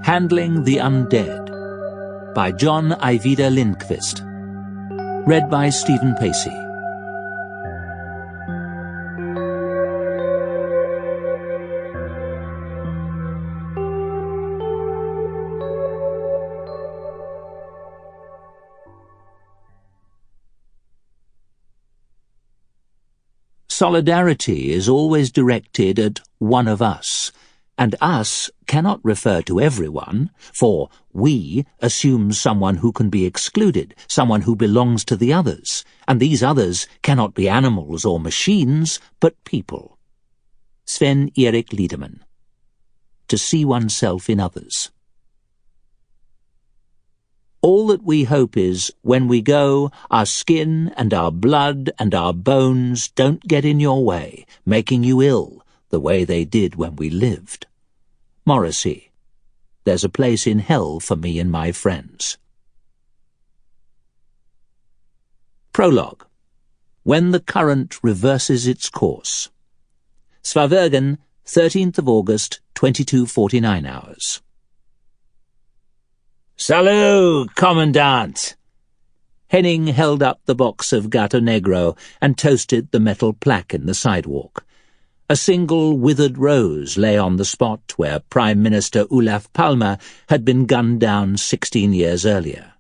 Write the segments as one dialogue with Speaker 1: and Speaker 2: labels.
Speaker 1: Handling the Undead by John Ajvide Lindqvist. Read by Stephen Pacey. Solidarity is always directed at one of us, and us cannot refer to everyone, for we assumes someone who can be excluded, someone who belongs to the others, and these others cannot be animals or machines, but people. Sven-Erik Liederman. To see oneself in others. All that we hope is, when we go, our skin and our blood and our bones don't get in your way, making you ill, the way they did when we lived. Morrissey. There's a place in hell for me and my friends. Prologue. When the current reverses its course. Svarbergen, 13th of August, 22:49 hours. "Salut, Commandant!" Henning held up the box of Gato Negro and toasted the metal plaque in the sidewalk. A single withered rose lay on the spot where Prime Minister Olof Palme had been gunned down 16 years earlier.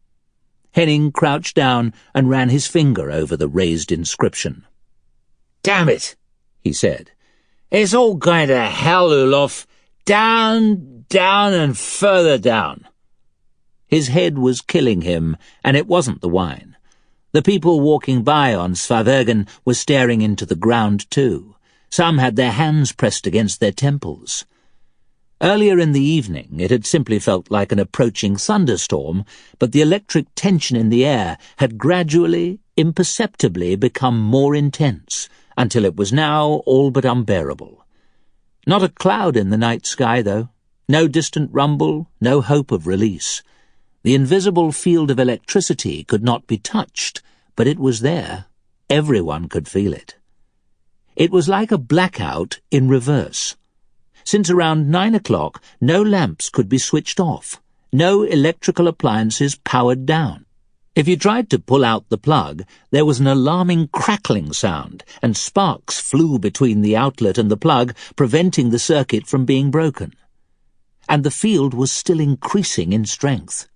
Speaker 1: Henning crouched down and ran his finger over the raised inscription. "Damn it," he said. "It's all going to hell, Olof. Down, down, and further down." His head was killing him, and it wasn't the wine. The people walking by on Svarbergen were staring into the ground too. Some had their hands pressed against their temples. Earlier in the evening it had simply felt like an approaching thunderstorm, but the electric tension in the air had gradually, imperceptibly become more intense, until it was now all but unbearable. Not a cloud in the night sky, though. No distant rumble, no hope of release. The invisible field of electricity could not be touched, but it was there. Everyone could feel it. It was like a blackout in reverse. Since around 9 o'clock, no lamps could be switched off, no electrical appliances powered down. If you tried to pull out the plug, there was an alarming crackling sound, and sparks flew between the outlet and the plug, preventing the circuit from being broken. And the field was still increasing in strength.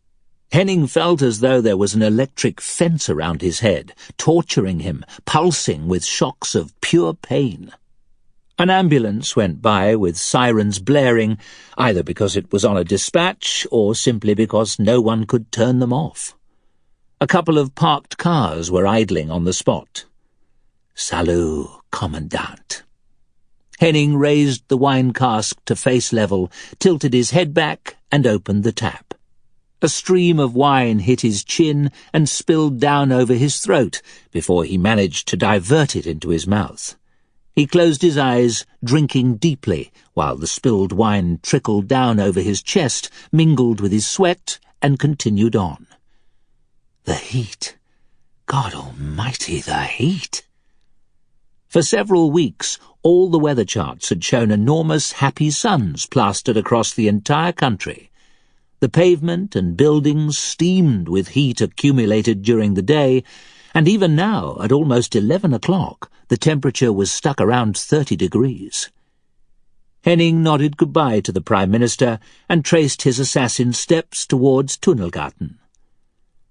Speaker 1: Henning felt as though there was an electric fence around his head, torturing him, pulsing with shocks of pure pain. An ambulance went by with sirens blaring, either because it was on a dispatch or simply because no one could turn them off. A couple of parked cars were idling on the spot. "Salut, Commandant." Henning raised the wine cask to face level, tilted his head back, and opened the tap. A stream of wine hit his chin and spilled down over his throat before he managed to divert it into his mouth. He closed his eyes, drinking deeply, while the spilled wine trickled down over his chest, mingled with his sweat, and continued on. The heat. God almighty, the heat. For several weeks, all the weather charts had shown enormous happy suns plastered across the entire country. The pavement and buildings steamed with heat accumulated during the day, and even now, at almost 11 o'clock, the temperature was stuck around 30 degrees. Henning nodded goodbye to the Prime Minister and traced his assassin's steps towards Tunnelgarten.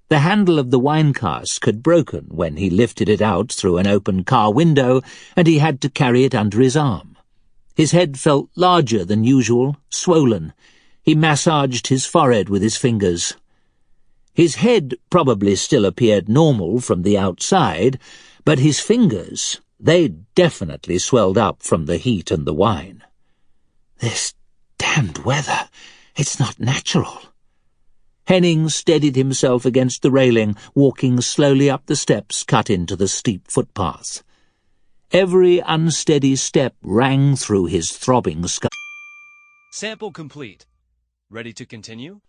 Speaker 1: The handle of the wine cask had broken when he lifted it out through an open car window, and he had to carry it under his arm. His head felt larger than usual, swollen. He massaged his forehead with his fingers. His head probably still appeared normal from the outside, but his fingers, they definitely swelled up from the heat and the wine. This damned weather, it's not natural. Henning steadied himself against the railing, walking slowly up the steps cut into the steep footpath. Every unsteady step rang through his throbbing skull.
Speaker 2: Sample complete. Ready to continue?